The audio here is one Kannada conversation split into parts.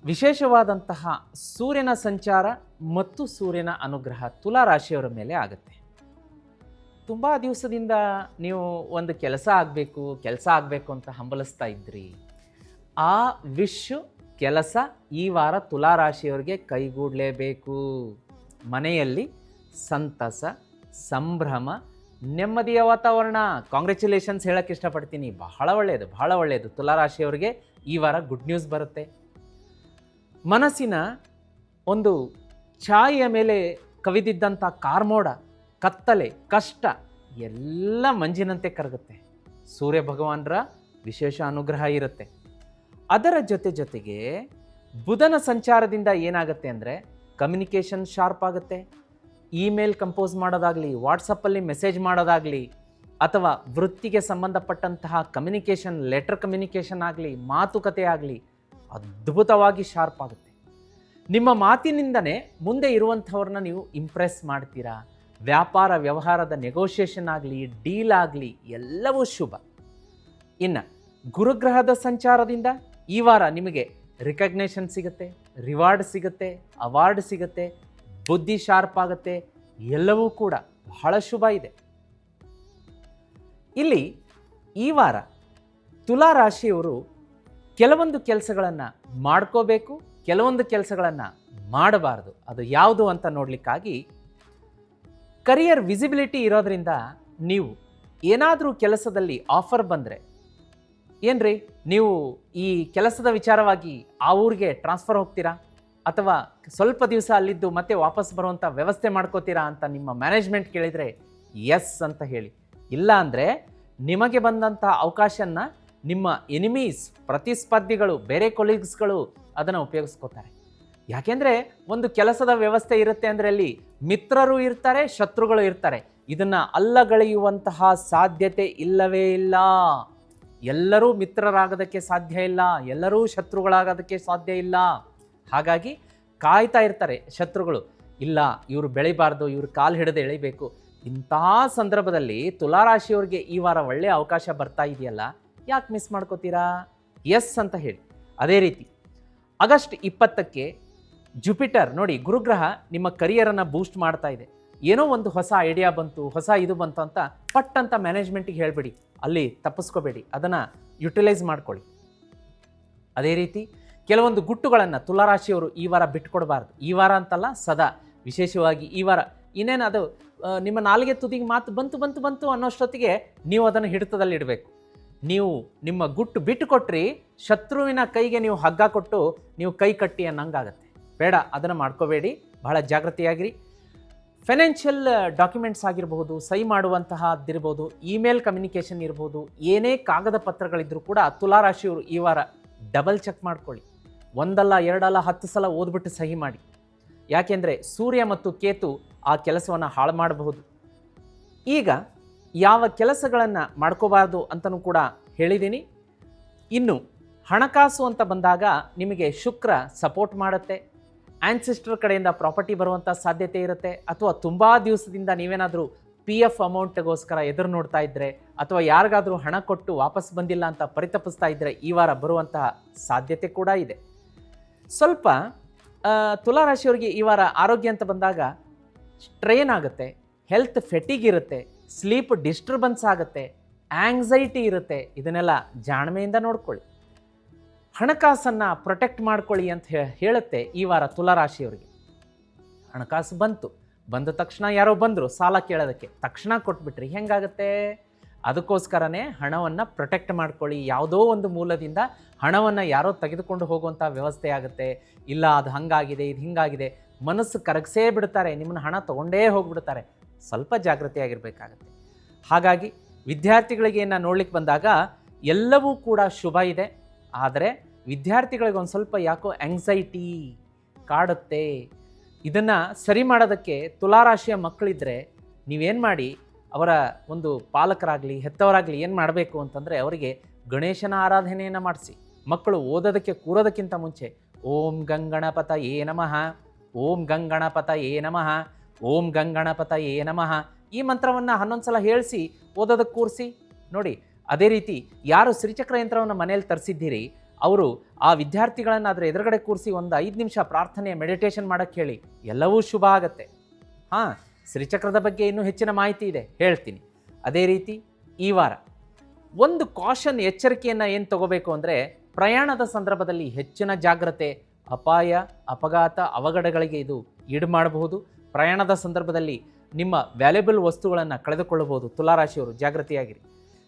ವಿಶೇಷವಾದಂತಹ ಸೂರ್ಯನ ಸಂಚಾರ ಮತ್ತು ಸೂರ್ಯನ ಅನುಗ್ರಹ ತುಲಾ ರಾಶಿಯವರ ಮೇಲೆ ಆಗುತ್ತೆ. ತುಂಬ ದಿವಸದಿಂದ ನೀವು ಒಂದು ಕೆಲಸ ಆಗಬೇಕು ಅಂತ ಹಂಬಲಿಸ್ತಾ ಇದ್ರಿ. ಆ ಕೆಲಸ ಈ ವಾರ ತುಲಾ ರಾಶಿಯವರಿಗೆ ಕೈಗೂಡಲೇಬೇಕು. ಮನೆಯಲ್ಲಿ ಸಂತಸ, ಸಂಭ್ರಮ, ನೆಮ್ಮದಿಯ ವಾತಾವರಣ. ಕಾಂಗ್ರ್ಯಾಚುಲೇಷನ್ಸ್ ಹೇಳಕ್ಕೆ ಇಷ್ಟಪಡ್ತೀನಿ. ಬಹಳ ಒಳ್ಳೆಯದು. ತುಲಾ ರಾಶಿಯವರಿಗೆ ಈ ವಾರ ಗುಡ್ ನ್ಯೂಸ್ ಬರುತ್ತೆ. ಮನಸ್ಸಿನ ಒಂದು ಛಾಯೆಯ ಮೇಲೆ ಕವಿದಿದ್ದಂಥ ಕಾರ್ಮೋಡ, ಕತ್ತಲೆ, ಕಷ್ಟ ಎಲ್ಲ ಮಂಜಿನಂತೆ ಕರಗುತ್ತೆ. ಸೂರ್ಯ ಭಗವಾನರ ವಿಶೇಷ ಅನುಗ್ರಹ ಇರುತ್ತೆ. ಅದರ ಜೊತೆಗೆ ಬುಧನ ಸಂಚಾರದಿಂದ ಏನಾಗುತ್ತೆ ಅಂದರೆ ಕಮ್ಯುನಿಕೇಷನ್ ಶಾರ್ಪ್ ಆಗುತ್ತೆ. ಇಮೇಲ್ ಕಂಪೋಸ್ ಮಾಡೋದಾಗಲಿ, ವಾಟ್ಸಪ್ಪಲ್ಲಿ ಮೆಸೇಜ್ ಮಾಡೋದಾಗಲಿ, ಅಥವಾ ವೃತ್ತಿಗೆ ಸಂಬಂಧಪಟ್ಟಂತಹ ಕಮ್ಯುನಿಕೇಷನ್, ಲೆಟರ್ ಕಮ್ಯುನಿಕೇಷನ್ ಆಗಲಿ, ಮಾತುಕತೆ ಆಗಲಿ ಅದ್ಭುತವಾಗಿ ಶಾರ್ಪ್ ಆಗುತ್ತೆ. ನಿಮ್ಮ ಮಾತಿನಿಂದನೇ ಮುಂದೆ ಇರುವಂಥವ್ರನ್ನ ನೀವು ಇಂಪ್ರೆಸ್ ಮಾಡ್ತೀರಾ. ವ್ಯಾಪಾರ ವ್ಯವಹಾರದ ನೆಗೋಷಿಯೇಷನ್ ಆಗಲಿ, ಡೀಲ್ ಆಗಲಿ ಎಲ್ಲವೂ ಶುಭ. ಇನ್ನು ಗುರುಗ್ರಹದ ಸಂಚಾರದಿಂದ ಈ ವಾರ ನಿಮಗೆ ರಿಕಗ್ನೇಷನ್ ಸಿಗುತ್ತೆ, ರಿವಾರ್ಡ್ ಸಿಗುತ್ತೆ, ಅವಾರ್ಡ್ ಸಿಗುತ್ತೆ, ಬುದ್ಧಿ ಶಾರ್ಪ್ ಆಗುತ್ತೆ. ಎಲ್ಲವೂ ಕೂಡ ಬಹಳ ಶುಭ ಇದೆ. ಇಲ್ಲಿ ಈ ವಾರ ತುಲಾ ರಾಶಿಯವರು ಕೆಲವೊಂದು ಕೆಲಸಗಳನ್ನು ಮಾಡ್ಕೋಬೇಕು, ಕೆಲವೊಂದು ಕೆಲಸಗಳನ್ನು ಮಾಡಬಾರ್ದು. ಅದು ಯಾವುದು ಅಂತ ನೋಡಲಿಕ್ಕಾಗಿ ಕರಿಯರ್ ವಿಸಿಬಿಲಿಟಿ ಇರೋದ್ರಿಂದ ನೀವು ಏನಾದರೂ ಕೆಲಸದಲ್ಲಿ ಆಫರ್ ಬಂದರೆ, ಏನ್ರಿ ನೀವು ಈ ಕೆಲಸದ ವಿಚಾರವಾಗಿ ಆ ಊರಿಗೆ ಟ್ರಾನ್ಸ್ಫರ್ ಹೋಗ್ತೀರಾ ಅಥವಾ ಸ್ವಲ್ಪ ದಿವಸ ಅಲ್ಲಿದ್ದು ಮತ್ತೆ ವಾಪಸ್ ಬರುವಂಥ ವ್ಯವಸ್ಥೆ ಮಾಡ್ಕೋತೀರಾ ಅಂತ ನಿಮ್ಮ ಮ್ಯಾನೇಜ್ಮೆಂಟ್ ಕೇಳಿದರೆ ಎಸ್ ಅಂತ ಹೇಳಿ. ಇಲ್ಲ ಅಂದರೆ ನಿಮಗೆ ಬಂದಂಥ ಅವಕಾಶನ ನಿಮ್ಮ ಎನಿಮೀಸ್, ಪ್ರತಿಸ್ಪರ್ಧಿಗಳು, ಬೇರೆ ಕೊಲೀಗ್ಸ್ಗಳು ಅದನ್ನು ಉಪಯೋಗಿಸ್ಕೋತಾರೆ. ಯಾಕೆಂದರೆ ಒಂದು ಕೆಲಸದ ವ್ಯವಸ್ಥೆ ಇರುತ್ತೆ ಅಂದರೆ ಅಲ್ಲಿ ಮಿತ್ರರು ಇರ್ತಾರೆ, ಶತ್ರುಗಳು ಇರ್ತಾರೆ. ಇದನ್ನು ಅಲ್ಲಗಳೆಯುವಂತಹ ಸಾಧ್ಯತೆ ಇಲ್ಲವೇ ಇಲ್ಲ. ಎಲ್ಲರೂ ಮಿತ್ರರಾಗೋದಕ್ಕೆ ಸಾಧ್ಯ ಇಲ್ಲ, ಎಲ್ಲರೂ ಶತ್ರುಗಳಾಗೋದಕ್ಕೆ ಸಾಧ್ಯ ಇಲ್ಲ. ಹಾಗಾಗಿ ಕಾಯ್ತಾ ಇರ್ತಾರೆ ಶತ್ರುಗಳು. ಇಲ್ಲ, ಇವರು ಬೆಳಿಬಾರ್ದು, ಇವರು ಕಾಲು ಹಿಡಿದು ಎಳಿಬೇಕು. ಇಂತಹ ಸಂದರ್ಭದಲ್ಲಿ ತುಲಾರಾಶಿಯವರಿಗೆ ಈ ವಾರ ಒಳ್ಳೆಯ ಅವಕಾಶ ಬರ್ತಾ ಇದೆಯಲ್ಲ, ಯಾಕೆ ಮಿಸ್ ಮಾಡ್ಕೋತೀರಾ? ಎಸ್ ಅಂತ ಹೇಳಿ. ಅದೇ ರೀತಿ ಆಗಸ್ಟ್ 20ಕ್ಕೆ ಜುಪಿಟರ್ ನೋಡಿ, ಗುರುಗ್ರಹ ನಿಮ್ಮ ಕರಿಯರನ್ನು ಬೂಸ್ಟ್ ಮಾಡ್ತಾ ಇದೆ. ಏನೋ ಒಂದು ಹೊಸ ಐಡಿಯಾ ಬಂತು, ಹೊಸ ಇದು ಬಂತು ಅಂತ ಪಟ್ ಅಂತ ಮ್ಯಾನೇಜ್ಮೆಂಟಿಗೆ ಹೇಳಿಬಿಡಿ, ಅಲ್ಲಿ ತಪ್ಪಿಸ್ಕೋಬೇಡಿ, ಅದನ್ನು ಯುಟಿಲೈಸ್ ಮಾಡ್ಕೊಳ್ಳಿ. ಅದೇ ರೀತಿ ಕೆಲವೊಂದು ಗುಟ್ಟುಗಳನ್ನು ತುಲಾರಾಶಿಯವರು ಈ ವಾರ ಬಿಟ್ಕೊಡ್ಬಾರ್ದು. ಈ ವಾರ ಅಂತಲ್ಲ, ಸದಾ. ವಿಶೇಷವಾಗಿ ಈ ವಾರ ಇನ್ನೇನು ಅದು ನಿಮ್ಮ ನಾಲಿಗೆ ತುದಿಗೆ ಮಾತು ಬಂತು ಅನ್ನೋಷ್ಟೊತ್ತಿಗೆ ನೀವು ಅದನ್ನು ಹಿಡಿತದಲ್ಲಿ ಇಡಬೇಕು. ನೀವು ನಿಮ್ಮ ಗುಟ್ಟು ಬಿಟ್ಟು ಕೊಟ್ರಿ, ಶತ್ರುವಿನ ಕೈಗೆ ನೀವು ಹಗ್ಗ ಕೊಟ್ಟು ನೀವು ಕೈ ಕಟ್ಟಿ ಅನ್ನಂಗಾಗತ್ತೆ. ಬೇಡ, ಅದನ್ನು ಮಾಡ್ಕೋಬೇಡಿ. ಬಹಳ ಜಾಗೃತಿಯಾಗಿರಿ. ಫೈನಾನ್ಷಿಯಲ್ ಡಾಕ್ಯುಮೆಂಟ್ಸ್ ಆಗಿರ್ಬೋದು, ಸಹಿ ಮಾಡುವಂತಹದ್ದಿರ್ಬೋದು, ಇಮೇಲ್ ಕಮ್ಯುನಿಕೇಷನ್ ಇರ್ಬೋದು, ಏನೇ ಕಾಗದ ಪತ್ರಗಳಿದ್ರೂ ಕೂಡ ತುಲಾರಾಶಿಯವರು ಈ ವಾರ ಡಬಲ್ ಚೆಕ್ ಮಾಡ್ಕೊಳ್ಳಿ. ಒಂದಲ್ಲ, ಎರಡಲ್ಲ, 10 ಸಲ ಓದ್ಬಿಟ್ಟು ಸಹಿ ಮಾಡಿ. ಯಾಕೆಂದರೆ ಸೂರ್ಯ ಮತ್ತು ಕೇತು ಆ ಕೆಲಸವನ್ನು ಹಾಳು ಮಾಡಬಹುದು. ಈಗ ಯಾವ ಕೆಲಸಗಳನ್ನು ಮಾಡ್ಕೋಬಾರ್ದು ಅಂತಲೂ ಕೂಡ ಹೇಳಿದ್ದೀನಿ. ಇನ್ನು ಹಣಕಾಸು ಅಂತ ಬಂದಾಗ ನಿಮಗೆ ಶುಕ್ರ ಸಪೋರ್ಟ್ ಮಾಡುತ್ತೆ. ಆ್ಯನ್ಸಿಸ್ಟರ್ ಕಡೆಯಿಂದ ಪ್ರಾಪರ್ಟಿ ಬರುವಂಥ ಸಾಧ್ಯತೆ ಇರುತ್ತೆ. ಅಥವಾ ತುಂಬ ದಿವಸದಿಂದ ನೀವೇನಾದರೂ PF ಅಮೌಂಟ್ಗೋಸ್ಕರ ಎದುರು ನೋಡ್ತಾ ಇದ್ದರೆ, ಅಥವಾ ಯಾರಿಗಾದರೂ ಹಣ ಕೊಟ್ಟು ವಾಪಸ್ ಬಂದಿಲ್ಲ ಅಂತ ಪರಿತಪಿಸ್ತಾ ಇದ್ದರೆ ಈ ವಾರ ಬರುವಂತಹ ಸಾಧ್ಯತೆ ಕೂಡ ಇದೆ. ಸ್ವಲ್ಪ ತುಲಾರಾಶಿಯವರಿಗೆ ಈ ವಾರ ಆರೋಗ್ಯ ಅಂತ ಬಂದಾಗ ಸ್ಟ್ರೈನ್ ಆಗುತ್ತೆ, ಹೆಲ್ತ್ ಫೆಟಿಗ್ ಇರುತ್ತೆ, ಸ್ಲೀಪ್ ಡಿಸ್ಟರ್ಬೆನ್ಸ್ ಆಗುತ್ತೆ, ಆಂಗ್ಸೈಟಿ ಇರುತ್ತೆ. ಇದನ್ನೆಲ್ಲ ಜಾಣ್ಮೆಯಿಂದ ನೋಡ್ಕೊಳ್ಳಿ. ಹಣಕಾಸನ್ನು ಪ್ರೊಟೆಕ್ಟ್ ಮಾಡ್ಕೊಳ್ಳಿ ಅಂತ ಹೇಳುತ್ತೆ ಈ ವಾರ ತುಲಾರಾಶಿಯವರಿಗೆ. ಹಣಕಾಸು ಬಂದ ತಕ್ಷಣ ಯಾರೋ ಬಂದರು ಸಾಲ ಕೇಳೋದಕ್ಕೆ, ತಕ್ಷಣ ಕೊಟ್ಬಿಟ್ರಿ ಹೆಂಗಾಗುತ್ತೆ? ಅದಕ್ಕೋಸ್ಕರನೇ ಹಣವನ್ನು ಪ್ರೊಟೆಕ್ಟ್ ಮಾಡ್ಕೊಳ್ಳಿ. ಯಾವುದೋ ಒಂದು ಮೂಲದಿಂದ ಹಣವನ್ನು ಯಾರೋ ತೆಗೆದುಕೊಂಡು ಹೋಗುವಂಥ ವ್ಯವಸ್ಥೆ ಆಗುತ್ತೆ. ಇಲ್ಲ, ಅದು ಹಾಗಾಗಿದೆ, ಇದು ಹಿಂಗಾಗಿದೆ, ಮನಸ್ಸು ಕರಗಿಸೇ ಬಿಡ್ತಾರೆ, ನಿಮ್ಮನ್ನು ಹಣ ತೊಗೊಂಡೇ ಹೋಗಿಬಿಡ್ತಾರೆ. ಸ್ವಲ್ಪ ಜಾಗೃತಿಯಾಗಿರಬೇಕಾಗತ್ತೆ. ಹಾಗಾಗಿ ವಿದ್ಯಾರ್ಥಿಗಳಿಗೆ ನೋಡ್ಲಿಕ್ಕೆ ಬಂದಾಗ ಎಲ್ಲವೂ ಕೂಡ ಶುಭ ಇದೆ. ಆದರೆ ವಿದ್ಯಾರ್ಥಿಗಳಿಗೆ ಒಂದು ಸ್ವಲ್ಪ ಯಾಕೋ ಆಂಗ್ಸೈಟಿ ಕಾಡುತ್ತೆ. ಇದನ್ನು ಸರಿ ಮಾಡೋದಕ್ಕೆ ತುಲಾರಾಶಿಯ ಮಕ್ಕಳಿದ್ದರೆ ನೀವೇನು ಮಾಡಿ, ಅವರ ಒಂದು ಪಾಲಕರಾಗಲಿ ಹೆತ್ತವರಾಗಲಿ ಏನು ಮಾಡಬೇಕು ಅಂತಂದರೆ ಅವರಿಗೆ ಗಣೇಶನ ಆರಾಧನೆಯನ್ನು ಮಾಡಿಸಿ. ಮಕ್ಕಳು ಓದೋದಕ್ಕೆ ಕೂರೋದಕ್ಕಿಂತ ಮುಂಚೆ ಓಂ ಗಂಗಣಪತಯೇ ನಮಃ, ಓಂ ಗಂಗಣಪತಯೇ ನಮಃ, ಓಂ ಗಂಗಣಪತಯೇ ನಮಃ ಈ ಮಂತ್ರವನ್ನು 11 ಸಲ ಹೇಳಿಸಿ ಓದೋದಕ್ಕೆ ಕೂರಿಸಿ ನೋಡಿ. ಅದೇ ರೀತಿ ಯಾರು ಶ್ರೀಚಕ್ರ ಯಂತ್ರವನ್ನು ಮನೆಯಲ್ಲಿ ತರಿಸಿದ್ದೀರಿ ಅವರು ಆ ವಿದ್ಯಾರ್ಥಿಗಳನ್ನು ಅದರ ಎದುರುಗಡೆ ಕೂರಿಸಿ ಒಂದು 5 ನಿಮಿಷ ಪ್ರಾರ್ಥನೆ ಮೆಡಿಟೇಷನ್ ಮಾಡೋಕ್ಕೆ ಹೇಳಿ, ಎಲ್ಲವೂ ಶುಭ ಆಗತ್ತೆ. ಹಾಂ, ಶ್ರೀಚಕ್ರದ ಬಗ್ಗೆ ಇನ್ನೂ ಹೆಚ್ಚಿನ ಮಾಹಿತಿ ಇದೆ, ಹೇಳ್ತೀನಿ. ಅದೇ ರೀತಿ ಈ ವಾರ ಒಂದು ಕಾಷನ್ ಎಚ್ಚರಿಕೆಯನ್ನು ಏನು ತಗೋಬೇಕು ಅಂದರೆ, ಪ್ರಯಾಣದ ಸಂದರ್ಭದಲ್ಲಿ ಹೆಚ್ಚಿನ ಜಾಗ್ರತೆ, ಅಪಾಯ, ಅಪಘಾತ, ಅವಘಡಗಳಿಗೆ ಇದು ಈಡು ಮಾಡಬಹುದು. ಪ್ರಯಾಣದ ಸಂದರ್ಭದಲ್ಲಿ ನಿಮ್ಮ ವ್ಯಾಲ್ಯುಬಲ್ ವಸ್ತುಗಳನ್ನು ಕಳೆದುಕೊಳ್ಳಬಹುದು. ತುಲಾರಾಶಿಯವರು ಜಾಗೃತಿಯಾಗಿರಿ.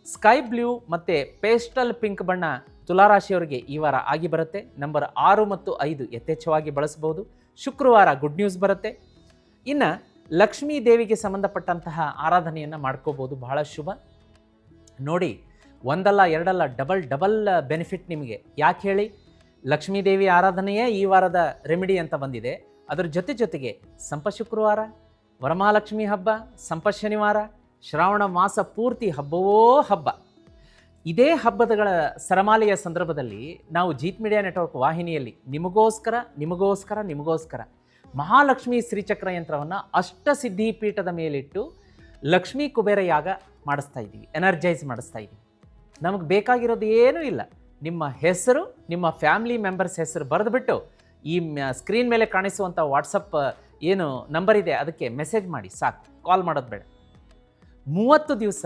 ಸ್ಕೈ ಬ್ಲೂ ಮತ್ತು ಪೇಸ್ಟಲ್ ಪಿಂಕ್ ಬಣ್ಣ ತುಲಾರಾಶಿಯವರಿಗೆ ಈ ವಾರ ಆಗಿ ಬರುತ್ತೆ. ನಂಬರ್ 6 ಮತ್ತು 5 ಯಥೇಚ್ಛವಾಗಿ ಬಳಸಬಹುದು. ಶುಕ್ರವಾರ ಗುಡ್ ನ್ಯೂಸ್ ಬರುತ್ತೆ. ಇನ್ನು ಲಕ್ಷ್ಮೀ ದೇವಿಗೆ ಸಂಬಂಧಪಟ್ಟಂತಹ ಆರಾಧನೆಯನ್ನು ಮಾಡ್ಕೋಬೋದು, ಬಹಳ ಶುಭ. ನೋಡಿ, ಒಂದಲ್ಲ ಎರಡಲ್ಲ ಡಬಲ್ ಬೆನಿಫಿಟ್ ನಿಮಗೆ. ಯಾಕೆ ಹೇಳಿ? ಲಕ್ಷ್ಮೀ ದೇವಿ ಆರಾಧನೆಯೇ ಈ ವಾರದ ರೆಮಿಡಿ ಅಂತ ಬಂದಿದೆ. ಅದರ ಜೊತೆಗೆ ಸಂಪಶುಕ್ರವಾರ, ವರಮಹಾಲಕ್ಷ್ಮಿ ಹಬ್ಬ, ಸಂಪಶನಿವಾರ, ಶ್ರಾವಣ ಮಾಸ ಪೂರ್ತಿ ಹಬ್ಬವೋ ಹಬ್ಬ. ಇದೇ ಹಬ್ಬದಗಳ ಸರಮಾಲೆಯ ಸಂದರ್ಭದಲ್ಲಿ ನಾವು ಜೀತ್ ಮೀಡಿಯಾ ನೆಟ್ವರ್ಕ್ ವಾಹಿನಿಯಲ್ಲಿ ನಿಮಗೋಸ್ಕರ ಮಹಾಲಕ್ಷ್ಮಿ ಶ್ರೀಚಕ್ರ ಯಂತ್ರವನ್ನು ಅಷ್ಟಸಿದ್ಧಿ ಪೀಠದ ಮೇಲಿಟ್ಟು ಲಕ್ಷ್ಮೀ ಕುಬೇರ ಯಾಗ ಮಾಡಿಸ್ತಾ ಇದ್ದೀವಿ, ಎನರ್ಜೈಸ್ ಮಾಡಿಸ್ತಾ ಇದ್ದೀವಿ. ನಮಗೆ ಬೇಕಾಗಿರೋದು ಏನೂ ಇಲ್ಲ, ನಿಮ್ಮ ಹೆಸರು, ನಿಮ್ಮ ಫ್ಯಾಮಿಲಿ ಮೆಂಬರ್ಸ್ ಹೆಸರು ಬರೆದುಬಿಟ್ಟು ಈ ಸ್ಕ್ರೀನ್ ಮೇಲೆ ಕಾಣಿಸುವಂಥ ವಾಟ್ಸಪ್ ಏನು ನಂಬರ್ ಇದೆ ಅದಕ್ಕೆ ಮೆಸೇಜ್ ಮಾಡಿ ಸಾಕು, ಕಾಲ್ ಮಾಡೋದು ಬೇಡ. 30 ದಿವಸ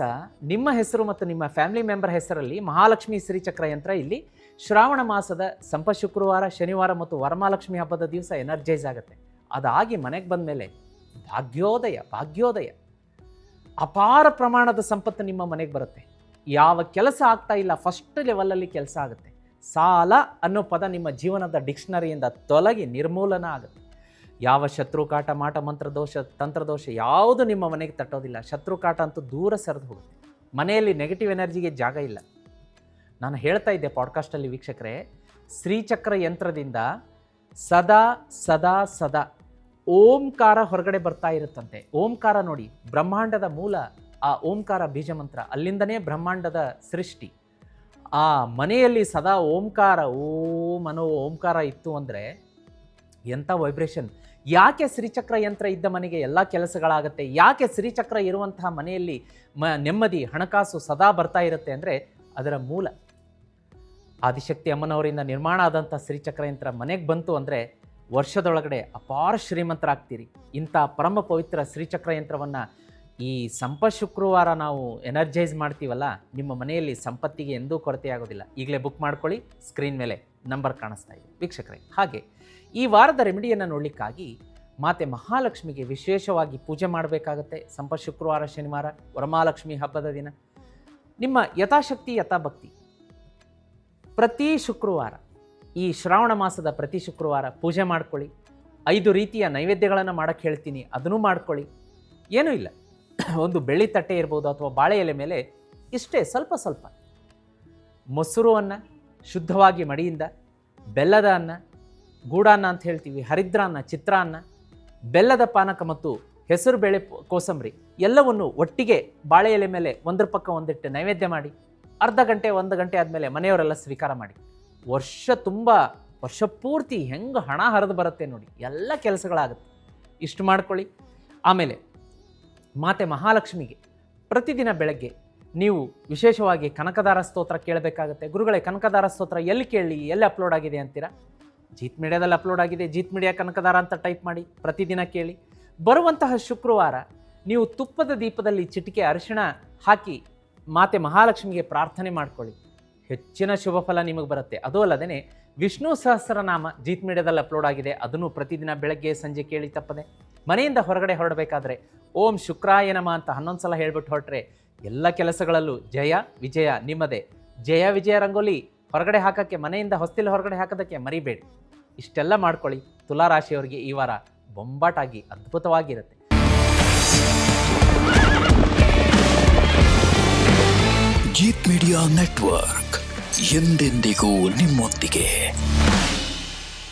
ನಿಮ್ಮ ಹೆಸರು ಮತ್ತು ನಿಮ್ಮ ಫ್ಯಾಮಿಲಿ ಮೆಂಬರ್ ಹೆಸರಲ್ಲಿ ಮಹಾಲಕ್ಷ್ಮಿ ಶ್ರೀಚಕ್ರ ಯಂತ್ರ ಇಲ್ಲಿ ಶ್ರಾವಣ ಮಾಸದ ಸಂಪಶುಕ್ರವಾರ, ಶನಿವಾರ ಮತ್ತು ವರಮಹಾಲಕ್ಷ್ಮಿ ಹಬ್ಬದ ದಿವಸ ಎನರ್ಜೈಸ್ ಆಗುತ್ತೆ. ಅದಾಗಿ ಮನೆಗೆ ಬಂದ ಮೇಲೆ ಭಾಗ್ಯೋದಯ, ಅಪಾರ ಪ್ರಮಾಣದ ಸಂಪತ್ತು ನಿಮ್ಮ ಮನೆಗೆ ಬರುತ್ತೆ. ಯಾವ ಕೆಲಸ ಆಗ್ತಾ ಇಲ್ಲ, ಫಸ್ಟ್ ಲೆವೆಲಲ್ಲಿ ಕೆಲಸ ಆಗುತ್ತೆ. ಸಾಲ ಅನ್ನೋ ಪದ ನಿಮ್ಮ ಜೀವನದ ಡಿಕ್ಷನರಿಯಿಂದ ತೊಲಗಿ ನಿರ್ಮೂಲನ ಆಗುತ್ತೆ. ಯಾವ ಶತ್ರುಕಾಟ, ಮಾಟ, ಮಂತ್ರದೋಷ, ತಂತ್ರದೋಷ ಯಾವುದು ನಿಮ್ಮ ಮನೆಗೆ ತಟ್ಟೋದಿಲ್ಲ. ಶತ್ರುಕಾಟ ಅಂತೂ ದೂರ ಸರಿದು ಹೋಗುತ್ತೆ. ಮನೆಯಲ್ಲಿ ನೆಗೆಟಿವ್ ಎನರ್ಜಿಗೆ ಜಾಗ ಇಲ್ಲ. ನಾನು ಹೇಳ್ತಾ ಇದ್ದೆ ಪಾಡ್ಕಾಸ್ಟಲ್ಲಿ ವೀಕ್ಷಕರೇ, ಶ್ರೀಚಕ್ರ ಯಂತ್ರದಿಂದ ಸದಾ ಓಂಕಾರ ಹೊರಗಡೆ ಬರ್ತಾ ಇರುತ್ತಂತೆ. ಓಂಕಾರ ನೋಡಿ, ಬ್ರಹ್ಮಾಂಡದ ಮೂಲ ಆ ಓಂಕಾರ ಬೀಜ ಮಂತ್ರ, ಅಲ್ಲಿಂದನೇ ಬ್ರಹ್ಮಾಂಡದ ಸೃಷ್ಟಿ. ಆ ಮನೆಯಲ್ಲಿ ಸದಾ ಓಂಕಾರ, ಓಂ ಅನ್ನೋ ಓಂಕಾರ ಇತ್ತು ಅಂದರೆ ಎಂಥ ವೈಬ್ರೇಷನ್. ಯಾಕೆ ಶ್ರೀಚಕ್ರ ಯಂತ್ರ ಇದ್ದ ಮನೆಗೆ ಎಲ್ಲ ಕೆಲಸಗಳಾಗುತ್ತೆ? ಯಾಕೆ ಶ್ರೀಚಕ್ರ ಇರುವಂತಹ ಮನೆಯಲ್ಲಿ ನೆಮ್ಮದಿ, ಹಣಕಾಸು ಸದಾ ಬರ್ತಾ ಇರುತ್ತೆ ಅಂದರೆ ಅದರ ಮೂಲ ಆದಿಶಕ್ತಿ ಅಮ್ಮನವರಿಂದ ನಿರ್ಮಾಣ ಆದಂಥ ಶ್ರೀಚಕ್ರ ಯಂತ್ರ ಮನೆಗೆ ಬಂತು ಅಂದರೆ ವರ್ಷದೊಳಗಡೆ ಅಪಾರ ಶ್ರೀಮಂತರಾಗ್ತೀರಿ. ಇಂಥ ಪರಮ ಪವಿತ್ರ ಶ್ರೀಚಕ್ರ ಯಂತ್ರವನ್ನು ಈ ಸಂಪಶುಕ್ರವಾರ ನಾವು ಎನರ್ಜೈಸ್ ಮಾಡ್ತೀವಲ್ಲ, ನಿಮ್ಮ ಮನೆಯಲ್ಲಿ ಸಂಪತ್ತಿಗೆ ಎಂದೂ ಕೊರತೆ ಆಗೋದಿಲ್ಲ. ಈಗಲೇ ಬುಕ್ ಮಾಡ್ಕೊಳ್ಳಿ, ಸ್ಕ್ರೀನ್ ಮೇಲೆ ನಂಬರ್ ಕಾಣಿಸ್ತಾ ಇದೆ ವೀಕ್ಷಕರೇ. ಹಾಗೆ ಈ ವಾರದ ರೆಮಿಡಿಯನ್ನು ನೋಡಲಿಕ್ಕಾಗಿ ಮಾತೆ ಮಹಾಲಕ್ಷ್ಮಿಗೆ ವಿಶೇಷವಾಗಿ ಪೂಜೆ ಮಾಡಬೇಕಾಗತ್ತೆ. ಸಂಪಶುಕ್ರವಾರ, ಶನಿವಾರ, ವರಮಹಾಲಕ್ಷ್ಮಿ ಹಬ್ಬದ ದಿನ ನಿಮ್ಮ ಯಥಾಶಕ್ತಿ ಯಥಾಭಕ್ತಿ ಪ್ರತಿ ಶುಕ್ರವಾರ, ಈ ಶ್ರಾವಣ ಮಾಸದ ಪ್ರತಿ ಶುಕ್ರವಾರ ಪೂಜೆ ಮಾಡ್ಕೊಳ್ಳಿ. 5 ರೀತಿಯ ನೈವೇದ್ಯಗಳನ್ನು ಮಾಡೋಕ್ಕೆ ಹೇಳ್ತೀನಿ, ಅದನ್ನೂ ಮಾಡ್ಕೊಳ್ಳಿ. ಏನೂ ಇಲ್ಲ, ಒಂದು ಬೆಳ್ಳಿ ತಟ್ಟೆ ಇರ್ಬೋದು ಅಥವಾ ಬಾಳೆ ಎಲೆ ಮೇಲೆ ಇಷ್ಟೇ ಸ್ವಲ್ಪ ಮೊಸರು ಅನ್ನ, ಶುದ್ಧವಾಗಿ ಮಡಿಯಿಂದ, ಬೆಲ್ಲದ ಅನ್ನ, ಗೂಡಾನ್ನ ಅಂತ ಹೇಳ್ತೀವಿ, ಹರಿದ್ರಾನ್ನ, ಚಿತ್ರಾನ್ನ, ಬೆಲ್ಲದ ಪಾನಕ ಮತ್ತು ಹೆಸರು ಬೇಳೆ ಕೋಸಂಬರಿ ಎಲ್ಲವನ್ನು ಒಟ್ಟಿಗೆ ಬಾಳೆ ಎಲೆ ಮೇಲೆ ಒಂದರ ಪಕ್ಕ ಒಂದಿಟ್ಟು ನೈವೇದ್ಯ ಮಾಡಿ ಅರ್ಧ ಗಂಟೆ 1 ಗಂಟೆ ಆದಮೇಲೆ ಮನೆಯವರೆಲ್ಲ ಸ್ವೀಕಾರ ಮಾಡಿ. ವರ್ಷ ಪೂರ್ತಿ ಹೆಂಗೆ ಹಣ ಹರಿದು ಬರುತ್ತೆ ನೋಡಿ, ಎಲ್ಲ ಕೆಲಸಗಳಾಗುತ್ತೆ. ಇಷ್ಟು ಮಾಡ್ಕೊಳ್ಳಿ. ಆಮೇಲೆ ಮಾತೆ ಮಹಾಲಕ್ಷ್ಮಿಗೆ ಪ್ರತಿದಿನ ಬೆಳಗ್ಗೆ ನೀವು ವಿಶೇಷವಾಗಿ ಕನಕದಾರ ಸ್ತೋತ್ರ ಕೇಳಬೇಕಾಗುತ್ತೆ. ಗುರುಗಳೇ, ಕನಕದಾರ ಸ್ತೋತ್ರ ಎಲ್ಲಿ ಕೇಳಲಿ, ಎಲ್ಲಿ ಅಪ್ಲೋಡ್ ಆಗಿದೆ ಅಂತೀರಾ? ಜೀತ್ ಮೀಡಿಯಾದಲ್ಲಿ ಅಪ್ಲೋಡ್ ಆಗಿದೆ. ಜೀತ್ ಮೀಡಿಯಾ ಕನಕದಾರ ಅಂತ ಟೈಪ್ ಮಾಡಿ ಪ್ರತಿದಿನ ಕೇಳಿ. ಬರುವಂತಹ ಶುಕ್ರವಾರ ನೀವು ತುಪ್ಪದ ದೀಪದಲ್ಲಿ ಚಿಟಿಕೆ ಅರಿಶಿಣ ಹಾಕಿ ಮಾತೆ ಮಹಾಲಕ್ಷ್ಮಿಗೆ ಪ್ರಾರ್ಥನೆ ಮಾಡ್ಕೊಳ್ಳಿ. ಹೆಚ್ಚಿನ ಶುಭ ಫಲ ನಿಮಗೆ ಬರುತ್ತೆ. ಅದು ಅಲ್ಲದೇ ವಿಷ್ಣು ಸಹಸ್ರನಾಮ ಜೀತ್ ಮೀಡಿಯಾದಲ್ಲಿ ಅಪ್ಲೋಡ್ ಆಗಿದೆ, ಅದನ್ನು ಪ್ರತಿದಿನ ಬೆಳಗ್ಗೆ ಸಂಜೆ ಕೇಳಿ ತಪ್ಪದೆ. ಮನೆಯಿಂದ ಹೊರಗಡೆ ಹೊರಡಬೇಕಾದ್ರೆ ಓಂ ಶುಕ್ರಾಯ ನಮಃ ಅಂತ 11 ಸಲ ಹೇಳ್ಬಿಟ್ಟು ಹೊರಟ್ರೆ ಎಲ್ಲ ಕೆಲಸಗಳಲ್ಲೂ ಜಯ ವಿಜಯ ನಿಮ್ಮದೇ. ಜಯ ವಿಜಯ ರಂಗೋಲಿ ಹೊರಗಡೆ ಹಾಕೋಕ್ಕೆ, ಮನೆಯಿಂದ ಹೊಸ್ತಿಲು ಹೊರಗಡೆ ಹಾಕೋದಕ್ಕೆ ಮರಿಬೇಡಿ. ಇಷ್ಟೆಲ್ಲ ಮಾಡ್ಕೊಳ್ಳಿ. ತುಲಾರಾಶಿಯವರಿಗೆ ಈ ವಾರ ಬೊಂಬಾಟಾಗಿ ಅದ್ಭುತವಾಗಿರುತ್ತೆ. ಜೀತ್ ಮೀಡಿಯಾ ನೆಟ್ವರ್ಕ್ ಎಂದೆಂದಿಗೂ ನಿಮ್ಮೊಂದಿಗೆ.